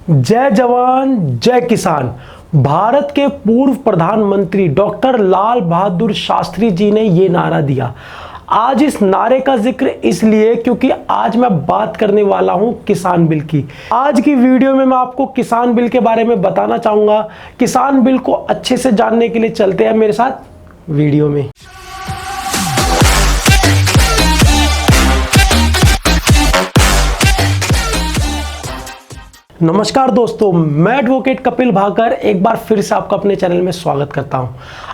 जय जवान जय किसान। भारत के पूर्व प्रधानमंत्री डॉक्टर लाल बहादुर शास्त्री जी ने ये नारा दिया। आज इस नारे का जिक्र इसलिए क्योंकि आज मैं बात करने वाला हूं किसान बिल की। आज की वीडियो में मैं आपको किसान बिल के बारे में बताना चाहूंगा। किसान बिल को अच्छे से जानने के लिए चलते हैं मेरे साथ वीडियो में। नमस्कार दोस्तों, मैं एडवोकेट कपिल भाकर एक बार फिर से आपका अपने चैनल में स्वागत करता हूं।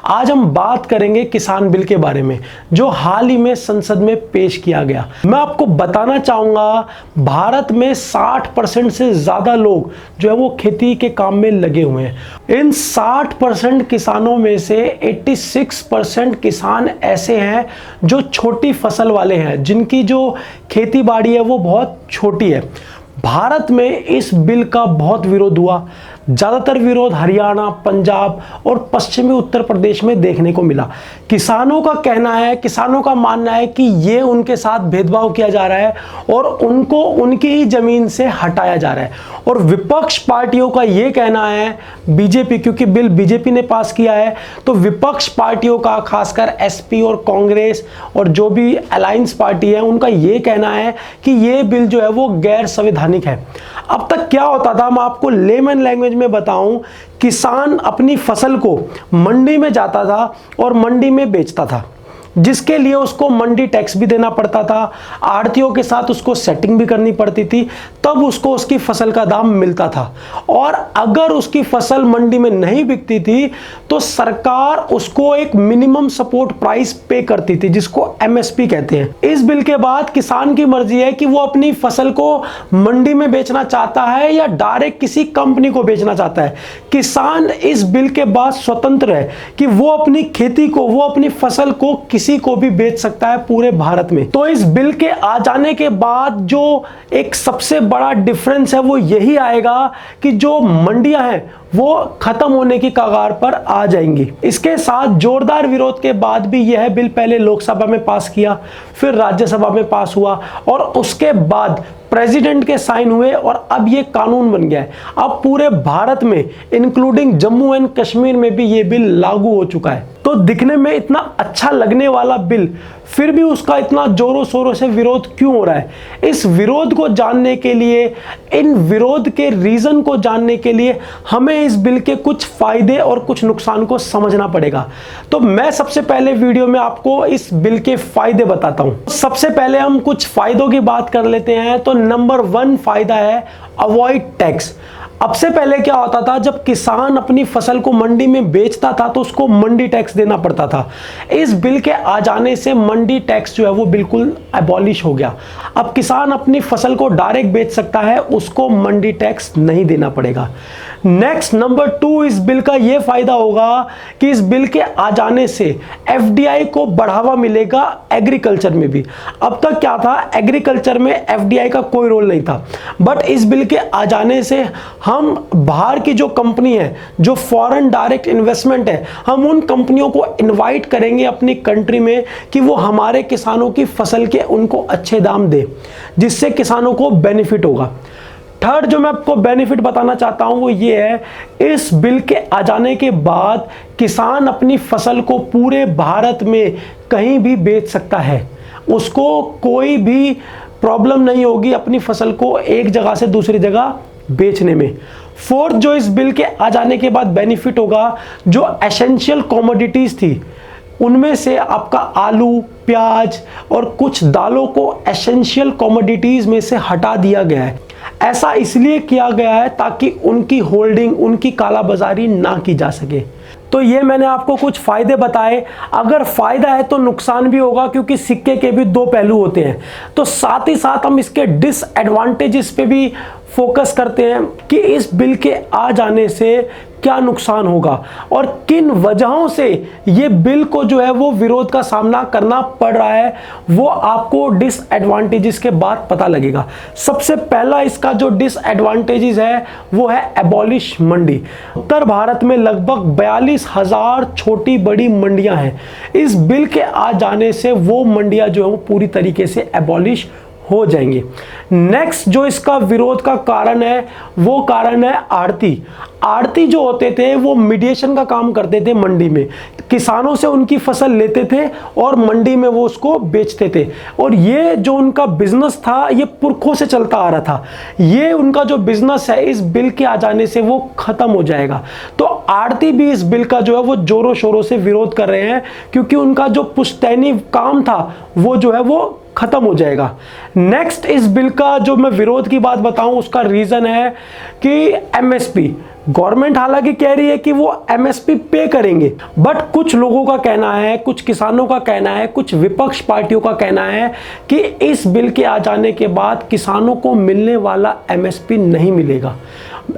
आज हम बात करेंगे किसान बिल के बारे में जो हाल ही में संसद में पेश किया गया। मैं आपको बताना चाहूंगा भारत में 60% से ज्यादा लोग जो है वो खेती के काम में लगे हुए हैं। इन 60% किसानों में से 86% किसान ऐसे हैं जो छोटी फसल वाले हैं, जिनकी जो खेती बाड़ी है वो बहुत छोटी है। भारत में इस बिल का बहुत विरोध हुआ। ज़्यादातर विरोध हरियाणा, पंजाब और पश्चिमी उत्तर प्रदेश में देखने को मिला। किसानों का कहना है, किसानों का मानना है कि ये उनके साथ भेदभाव किया जा रहा है और उनको उनकी ही जमीन से हटाया जा रहा है। और विपक्ष पार्टियों का ये कहना है, बीजेपी, क्योंकि बिल बीजेपी ने पास किया है, तो विपक्ष पार्टियों का खासकर एसपी और कांग्रेस और जो भी अलायंस पार्टी है उनका ये कहना है कि ये बिल जो है वो गैर संवैधानिक है। अब तक क्या होता था, मैं आपको लेमन लैंग्वेज में बताऊं, किसान अपनी फसल को मंडी में जाता था और मंडी में बेचता था, जिसके लिए उसको मंडी टैक्स भी देना पड़ता था, आढ़तियों के साथ उसको सेटिंग भी करनी पड़ती थी, तब उसको उसकी फसल का दाम मिलता था। और अगर उसकी फसल मंडी में नहीं बिकती थी तो सरकार उसको एक मिनिमम सपोर्ट प्राइस पे करती थी, जिसको एमएसपी कहते हैं। इस बिल के बाद किसान की मर्जी है कि वो अपनी फसल को मंडी में बेचना चाहता है या डायरेक्ट किसी कंपनी को बेचना चाहता है। किसान इस बिल के बाद स्वतंत्र है कि वो अपनी खेती को, वो अपनी फसल को किसी को भी बेच सकता है पूरे भारत में। तो इस बिल के आ जाने के बाद जो एक सबसे बड़ा डिफरेंस है वो यही आएगा कि जो मंडियां हैं वो खत्म होने की कगार पर आ जाएंगी। इसके साथ जोरदार विरोध के बाद भी यह बिल पहले लोकसभा में पास किया, फिर राज्यसभा में पास हुआ और उसके बाद प्रेसिडेंट के साइन हुए और अब ये कानून बन गया है। अब पूरे भारत में इंक्लूडिंग जम्मू एंड कश्मीर में भी ये बिल लागू हो चुका है। तो दिखने में इतना अच्छा लगने वाला बिल, फिर भी उसका इतना जोरों शोरों से विरोध क्यों हो रहा है? इस विरोध को जानने के लिए, इन विरोध के रीजन को जानने के लिए हमें इस बिल के कुछ फायदे और कुछ नुकसान को समझना पड़ेगा। तो मैं सबसे पहले वीडियो में आपको इस बिल के फायदे बताता हूं। सबसे पहले हम कुछ फायदों की बात कर लेते हैं। तो नंबर 1 फायदा है अवॉइड टैक्स। अब से पहले क्या होता था, जब किसान अपनी फसल को मंडी में बेचता था तो उसको मंडी टैक्स देना पड़ता था। इस बिल के आ जाने से मंडी टैक्स जो है वो बिल्कुल एबॉलिश हो गया। अब किसान अपनी फसल को डायरेक्ट बेच सकता है, उसको मंडी टैक्स नहीं देना पड़ेगा। नेक्स्ट नंबर 2, इस बिल का यह फायदा होगा कि इस बिल के आ जाने से एफडीआई को बढ़ावा मिलेगा एग्रीकल्चर में भी। अब तक क्या था, एग्रीकल्चर में एफडीआई का कोई रोल नहीं था, बट इस बिल के आ जाने से हम बाहर की जो कंपनी है, जो फॉरेन डायरेक्ट इन्वेस्टमेंट है, हम उन कंपनियों को इनवाइट करेंगे अपनी कंट्री में कि वो हमारे किसानों की फसल के उनको अच्छे दाम दे, जिससे किसानों को बेनिफिट होगा। थर्ड जो मैं आपको बेनिफिट बताना चाहता हूं वो ये है, इस बिल के आ जाने के बाद किसान अपनी फसल को पूरे भारत में कहीं भी बेच सकता है। उसको कोई भी प्रॉब्लम नहीं होगी अपनी फसल को एक जगह से दूसरी जगह बेचने में। फोर्थ जो इस बिल के आ जाने के बाद बेनिफिट होगा, जो एसेंशियल कमोडिटीज थी उनमें से आपका आलू, प्याज और कुछ दालों को एसेंशियल कमोडिटीज में से हटा दिया गया है। ऐसा इसलिए किया गया है ताकि उनकी होल्डिंग, उनकी कालाबाजारी ना की जा सके। तो ये मैंने आपको कुछ फायदे बताए। अगर फायदा है तो नुकसान भी होगा, क्योंकि सिक्के के भी 2 पहलू होते हैं। तो साथ ही साथ हम इसके डिसएडवांटेजेस पे भी फोकस करते हैं कि इस बिल के आ जाने से क्या नुकसान होगा और किन वजहों से ये बिल को जो है वो विरोध का सामना करना पड़ रहा है, वो आपको डिसएडवांटेजेस के बाद पता लगेगा। सबसे पहला इसका जो डिसएडवांटेजेस है वो है एबॉलिश मंडी। उत्तर भारत में लगभग 42,000 छोटी बड़ी मंडियां हैं। इस बिल के आ जाने से वो मंडियां जो है वो पूरी तरीके से एबॉलिश हो जाएंगे। नेक्स्ट जो इसका विरोध का कारण है वो कारण है आड़ती। आड़ती जो होते थे वो मीडिएशन का काम करते थे मंडी में, किसानों से उनकी फसल लेते थे और मंडी में वो उसको बेचते थे, और ये जो उनका बिजनेस था ये पुरखों से चलता आ रहा था। ये उनका जो बिजनेस है इस बिल के आ जाने से वो खत्म हो जाएगा। तो आड़ती भी इस बिल का जो है वो जोरों शोरों से विरोध कर रहे हैं, क्योंकि उनका जो पुश्तैनी काम था वो जो है वो खत्म हो जाएगा। नेक्स्ट इस बिल का जो मैं विरोध की बात बताऊं उसका रीजन है कि एमएसपी, गवर्नमेंट हालांकि कह रही है कि वो एमएसपी पे करेंगे, बट कुछ लोगों का कहना है, कुछ किसानों का कहना है, कुछ विपक्ष पार्टियों का कहना है कि इस बिल के आ जाने के बाद किसानों को मिलने वाला एमएसपी नहीं मिलेगा।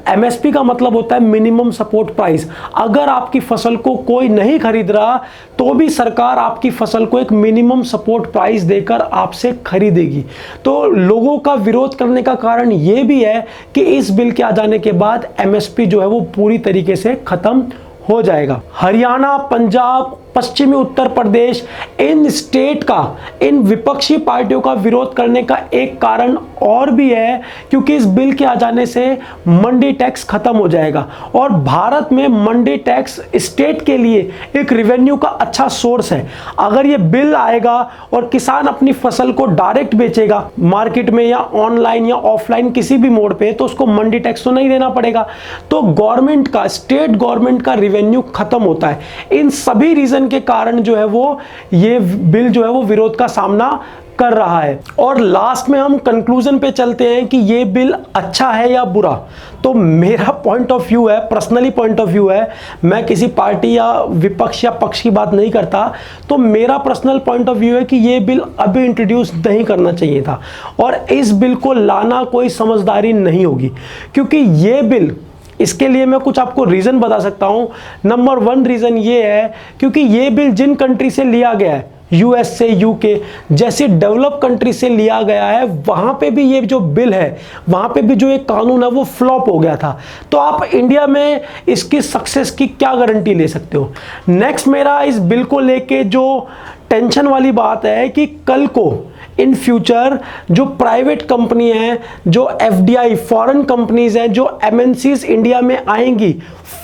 एमएसपी का मतलब होता है मिनिमम सपोर्ट प्राइस। अगर आपकी फसल को कोई नहीं खरीद रहा तो भी सरकार आपकी फसल को एक मिनिमम सपोर्ट प्राइस देकर आपसे खरीदेगी। तो लोगों का विरोध करने का कारण यह भी है कि इस बिल के आ जाने के बाद एमएसपी जो है वो पूरी तरीके से खत्म हो जाएगा। हरियाणा, पंजाब, पश्चिमी उत्तर प्रदेश, इन स्टेट का, इन विपक्षी पार्टियों का विरोध करने का एक कारण और भी है, क्योंकि इस बिल के आ जाने से मंडी टैक्स खत्म हो जाएगा और भारत में मंडी टैक्स स्टेट के लिए एक रेवेन्यू का अच्छा सोर्स है। अगर ये बिल आएगा और किसान अपनी फसल को डायरेक्ट बेचेगा मार्केट में या ऑनलाइन या ऑफलाइन किसी भी मोड पे, तो उसको मंडी टैक्स तो नहीं देना पड़ेगा। तो गवर्नमेंट का, स्टेट गवर्नमेंट का रेवेन्यू खत्म होता है। इन सभी रीजन के कारण जो है वो ये बिल जो है वो विरोध का सामना कर रहा है। और लास्ट में हम कंक्लूजन पे चलते हैं कि ये बिल अच्छा है या बुरा। तो मेरा पॉइंट ऑफ व्यू है, पर्सनली पॉइंट ऑफ व्यू है, मैं किसी पार्टी या विपक्ष या पक्ष की बात नहीं करता, तो मेरा पर्सनल पॉइंट ऑफ व्यू है कि ये बिल अभी इंट्रोड्यूस नहीं करना चाहिए था और इस बिल को लाना कोई समझदारी नहीं होगी, क्योंकि ये बिल, इसके लिए मैं कुछ आपको रीज़न बता सकता हूं। नंबर 1 रीज़न ये है क्योंकि ये बिल जिन कंट्री से लिया गया है, यूएस से, यूके जैसे डेवलप कंट्री से लिया गया है, वहां पे भी ये जो बिल है, वहां पे भी जो एक कानून है वो फ्लॉप हो गया था। तो आप इंडिया में इसकी सक्सेस की क्या गारंटी ले सकते हो। नेक्स्ट मेरा इस बिल को लेके जो टेंशन वाली बात है कि कल को इन फ्यूचर जो प्राइवेट कंपनी हैं, जो एफडीआई फॉरेन कंपनीज हैं, जो एमएनसीज इंडिया में आएंगी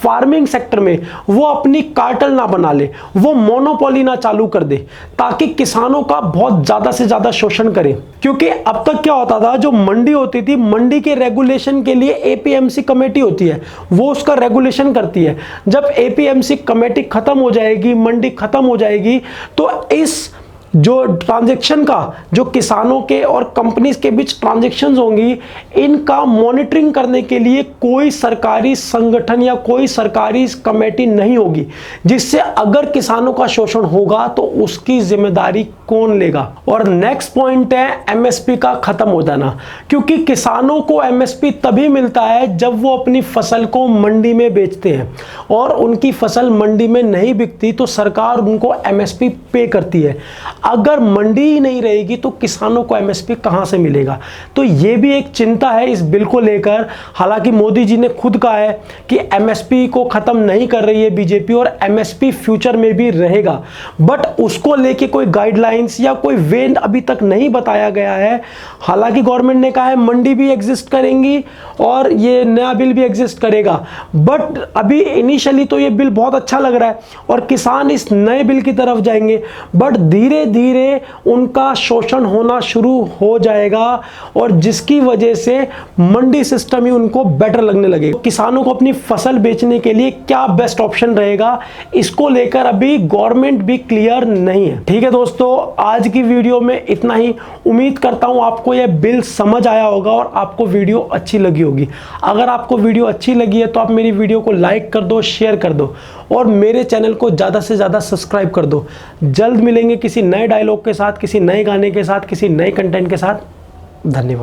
फार्मिंग सेक्टर में, वो अपनी कार्टेल ना बना ले, वो मोनोपोली ना चालू कर दे, ताकि किसानों का बहुत ज़्यादा से ज़्यादा शोषण करें। क्योंकि अब तक क्या होता था, जो मंडी होती थी, मंडी के रेगुलेशन के लिए एपीएमसी कमेटी होती है, वो उसका रेगुलेशन करती है। जब एपीएमसी कमेटी खत्म हो जाएगी, मंडी खत्म हो जाएगी, तो इस जो ट्रांजैक्शन का, जो किसानों के और कंपनीज के बीच ट्रांजैक्शंस होंगी, इनका मॉनिटरिंग करने के लिए कोई सरकारी संगठन या कोई सरकारी कमेटी नहीं होगी, जिससे अगर किसानों का शोषण होगा तो उसकी जिम्मेदारी कौन लेगा। और नेक्स्ट पॉइंट है एमएसपी का खत्म हो जाना, क्योंकि किसानों को एमएसपी तभी मिलता है जब वो अपनी फसल को मंडी में बेचते हैं, और उनकी फसल मंडी में नहीं बिकती तो सरकार उनको एमएसपी पे करती है। अगर मंडी ही नहीं रहेगी तो किसानों को एमएसपी कहां से मिलेगा। तो ये भी एक चिंता है इस बिल को लेकर। हालांकि मोदी जी ने खुद कहा है कि एमएसपी को खत्म नहीं कर रही है बीजेपी, और एमएसपी फ्यूचर में भी रहेगा, बट उसको लेके कोई गाइडलाइंस या कोई वे अभी तक नहीं बताया गया है। हालांकि गवर्नमेंट ने कहा है मंडी भी एग्जिस्ट करेंगी और ये नया बिल भी एग्जिस्ट करेगा, बट अभी इनिशियली तो ये बिल बहुत अच्छा लग रहा है और किसान इस नए बिल की तरफ जाएंगे, बट धीरे धीरे उनका शोषण होना शुरू हो जाएगा, और जिसकी वजह से मंडी सिस्टम ही उनको बेटर लगने लगेगा। किसानों को अपनी फसल बेचने के लिए क्या बेस्ट ऑप्शन रहेगा, इसको लेकर अभी गवर्नमेंट भी क्लियर नहीं है। ठीक है दोस्तों, आज की वीडियो में इतना ही। उम्मीद करता हूं आपको यह बिल समझ आया होगा और आपको वीडियो अच्छी लगी होगी। अगर आपको वीडियो अच्छी लगी है तो आप मेरी वीडियो को लाइक कर दो, शेयर कर दो और मेरे चैनल को ज़्यादा से ज़्यादा सब्सक्राइब कर दो। जल्द मिलेंगे किसी नए डायलॉग के साथ, किसी नए गाने के साथ, किसी नए कंटेंट के साथ। धन्यवाद।